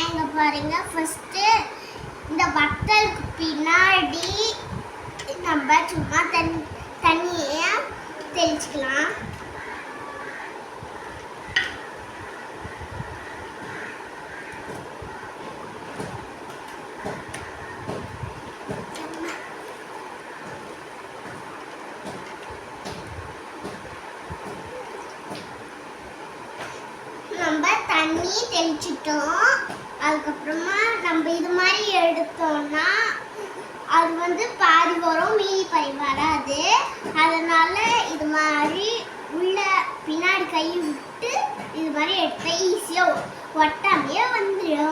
இங்க பாருங்க. ஃபர்ஸ்ட் இந்த வத்தலுக்கு பின்னாடி நம்ம சும்மா தண்ணியை தெளிச்சுக்கலாம். நம்ம தண்ணி தெளிச்சிட்டோம். அதுக்கப்புறமா நம்ம இது மாதிரி எடுத்தோம்னா அது பாதி வரும், மீதி பாதி வராது. அதனால இது மாதிரி உள்ள பின்னாடி கை விட்டு இது மாதிரி எடுத்தா ஈஸியாக ஒட்டாமையே வந்துடும்.